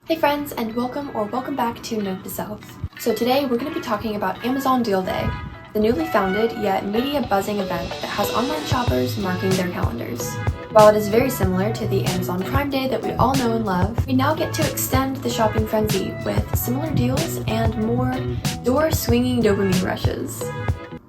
Hey friends, and welcome back to Note to Self. So today we're going to be talking about Amazon Deal Day, the newly founded yet media buzzing event that has online shoppers marking their calendars. While it is very similar to the Amazon Prime Day that we all know and love, we now get to extend the shopping frenzy with similar deals and more door-swinging dopamine rushes.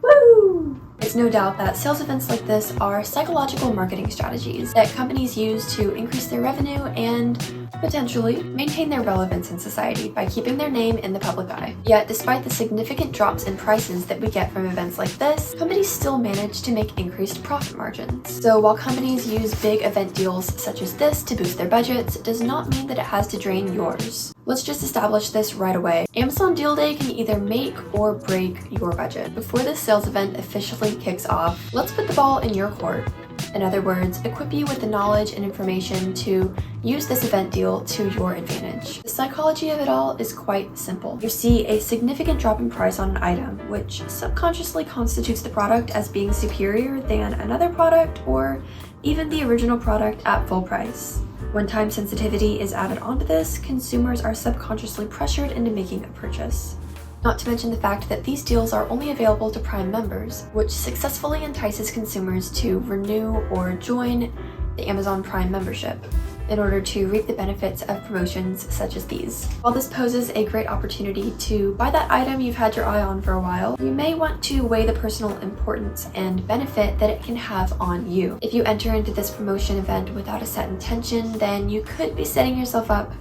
Woo! It's no doubt that sales events like this are psychological marketing strategies that companies use to increase their revenue and potentially maintain their relevance in society by keeping their name in the public eye. Yet, despite the significant drops in prices that we get from events like this, companies still manage to make increased profit margins. So while companies use big event deals such as this to boost their budgets, it does not mean that it has to drain yours. Let's just establish this right away. Amazon Deal Day can either make or break your budget. Before this sales event officially kicks off, let's put the ball in your court. In other words, equip you with the knowledge and information to use this event deal to your advantage. The psychology of it all is quite simple. You see a significant drop in price on an item, which subconsciously constitutes the product as being superior than another product or even the original product at full price. When time sensitivity is added onto this, consumers are subconsciously pressured into making a purchase. Not to mention the fact that these deals are only available to Prime members, which successfully entices consumers to renew or join the Amazon Prime membership in order to reap the benefits of promotions such as these. While this poses a great opportunity to buy that item you've had your eye on for a while, you may want to weigh the personal importance and benefit that it can have on you. If you enter into this promotion event without a set intention, then you could be setting yourself up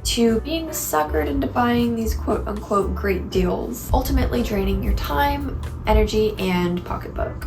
to being suckered into buying these quote-unquote great deals, ultimately draining your time, energy, and pocketbook.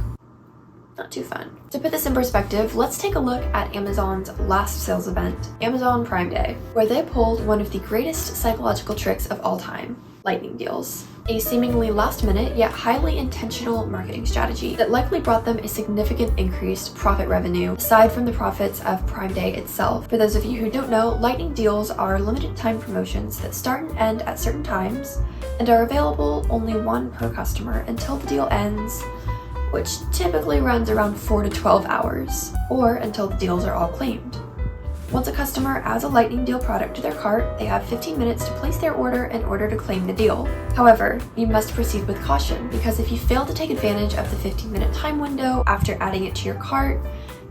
Not too fun. To put this in perspective, let's take a look at Amazon's last sales event, Amazon Prime Day, where they pulled one of the greatest psychological tricks of all time, lightning deals. A seemingly last-minute yet highly intentional marketing strategy that likely brought them a significant increased profit revenue aside from the profits of Prime Day itself. For those of you who don't know, lightning deals are limited time promotions that start and end at certain times and are available only one per customer until the deal ends, which typically runs around 4 to 12 hours, or until the deals are all claimed. Once a customer adds a lightning deal product to their cart, they have 15 minutes to place their order in order to claim the deal. However, you must proceed with caution, because if you fail to take advantage of the 15-minute time window after adding it to your cart,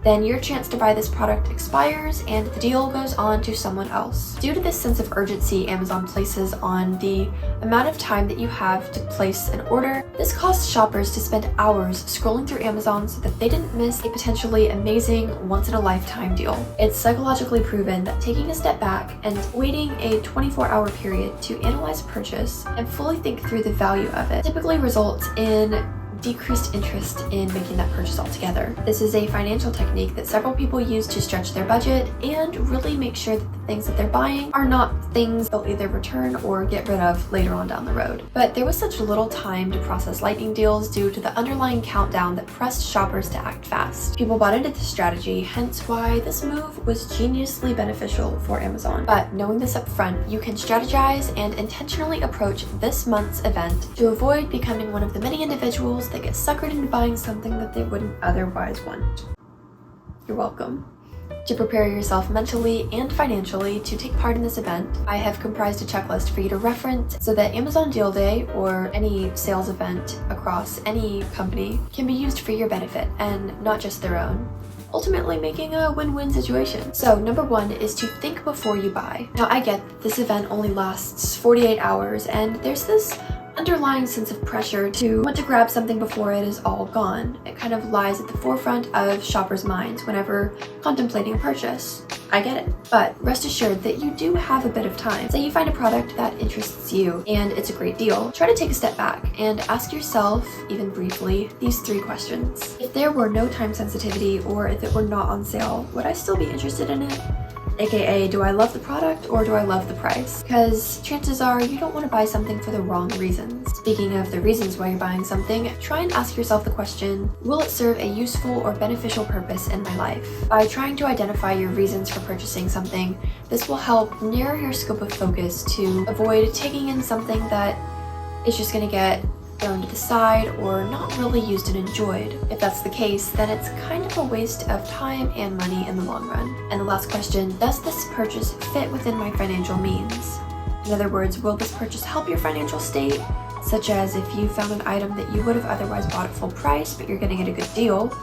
then your chance to buy this product expires and the deal goes on to someone else. Due to this sense of urgency Amazon places on the amount of time that you have to place an order, this caused shoppers to spend hours scrolling through Amazon so that they didn't miss a potentially amazing once-in-a-lifetime deal. It's psychologically proven that taking a step back and waiting a 24-hour period to analyze a purchase and fully think through the value of it typically results in decreased interest in making that purchase altogether. This is a financial technique that several people use to stretch their budget and really make sure that the things that they're buying are not things they'll either return or get rid of later on down the road. But there was such little time to process lightning deals due to the underlying countdown that pressed shoppers to act fast. People bought into this strategy, hence why this move was geniusly beneficial for Amazon. But knowing this up front, you can strategize and intentionally approach this month's event to avoid becoming one of the many individuals that get suckered into buying something that they wouldn't otherwise want. You're welcome. To prepare yourself mentally and financially to take part in this event, I have comprised a checklist for you to reference so that Amazon Deal Day or any sales event across any company can be used for your benefit and not just their own, ultimately making a win-win situation. So number 1 is to think before you buy. Now I get that this event only lasts 48 hours and there's this underlying sense of pressure to want to grab something before it is all gone. It kind of lies at the forefront of shoppers' minds whenever contemplating a purchase. I get it, but rest assured that you do have a bit of time. Say you find a product that interests you and it's a great deal, try to take a step back and ask yourself, even briefly, these 3 questions. If there were no time sensitivity or if it were not on sale, would I still be interested in it? AKA, do I love the product or do I love the price? Because chances are you don't want to buy something for the wrong reasons. Speaking of the reasons why you're buying something, try and ask yourself the question, will it serve a useful or beneficial purpose in my life? By trying to identify your reasons for purchasing something, this will help narrow your scope of focus to avoid taking in something that is just going to get thrown to the side, or not really used and enjoyed. If that's the case, then it's kind of a waste of time and money in the long run. And the last question, does this purchase fit within my financial means? In other words, will this purchase help your financial state? Such as if you found an item that you would have otherwise bought at full price, but you're getting at a good deal.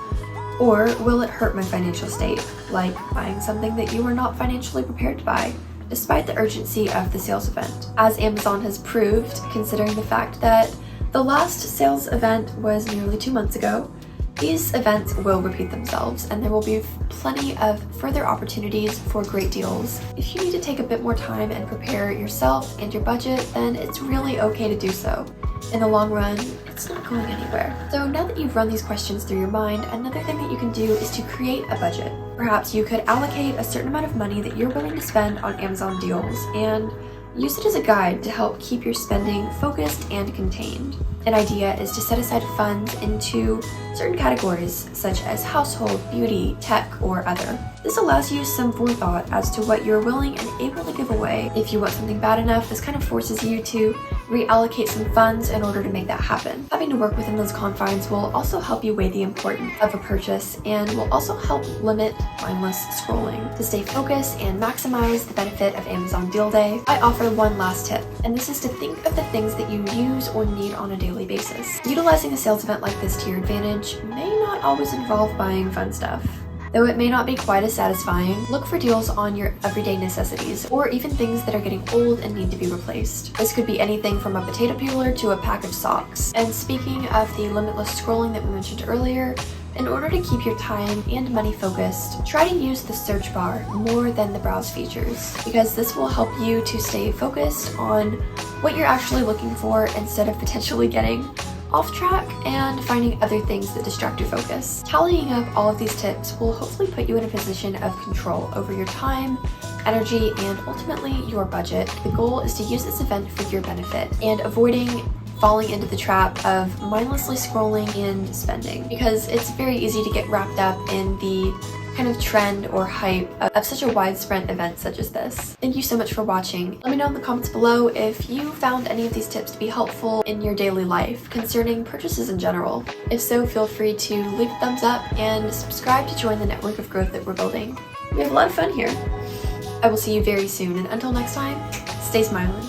Or will it hurt my financial state, like buying something that you were not financially prepared to buy, despite the urgency of the sales event? As Amazon has proved, considering the fact that the last sales event was nearly 2 months ago, these events will repeat themselves, and there will be plenty of further opportunities for great deals. If you need to take a bit more time and prepare yourself and your budget, then it's really okay to do so. In the long run, it's not going anywhere. So now that you've run these questions through your mind, another thing that you can do is to create a budget. Perhaps you could allocate a certain amount of money that you're willing to spend on Amazon deals and use it as a guide to help keep your spending focused and contained. An idea is to set aside funds into certain categories such as household, beauty, tech, or other. This allows you some forethought as to what you're willing and able to give away. If you want something bad enough, this kind of forces you to reallocate some funds in order to make that happen. Having to work within those confines will also help you weigh the importance of a purchase and will also help limit mindless scrolling. To stay focused and maximize the benefit of Amazon Deal Day, I offer one last tip, and this is to think of the things that you use or need on a daily basis. Utilizing a sales event like this to your advantage may not always involve buying fun stuff. Though it may not be quite as satisfying, look for deals on your everyday necessities, or even things that are getting old and need to be replaced. This could be anything from a potato peeler to a pack of socks. And speaking of the limitless scrolling that we mentioned earlier, in order to keep your time and money focused, try to use the search bar more than the browse features, because this will help you to stay focused on what you're actually looking for instead of potentially getting off track and finding other things that distract your focus. Tallying up all of these tips will hopefully put you in a position of control over your time, energy, and ultimately your budget. The goal is to use this event for your benefit and avoiding falling into the trap of mindlessly scrolling and spending, because it's very easy to get wrapped up in the kind of trend or hype of such a widespread event such as this. Thank you so much for watching. Let me know in the comments below if you found any of these tips to be helpful in your daily life concerning purchases in general. If so, feel free to leave a thumbs up and subscribe to join the network of growth that we're building. We have a lot of fun here. I will see you very soon, and until next time, stay smiling.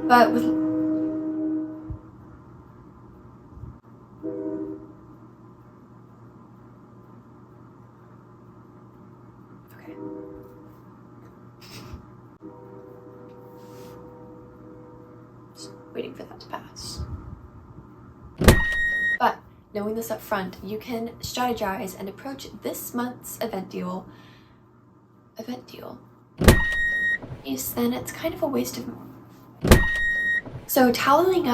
But with okay. Just waiting for that to pass. But knowing this up front, you can strategize and approach this month's event deal. Yes, then it's kind of a waste of. So tallying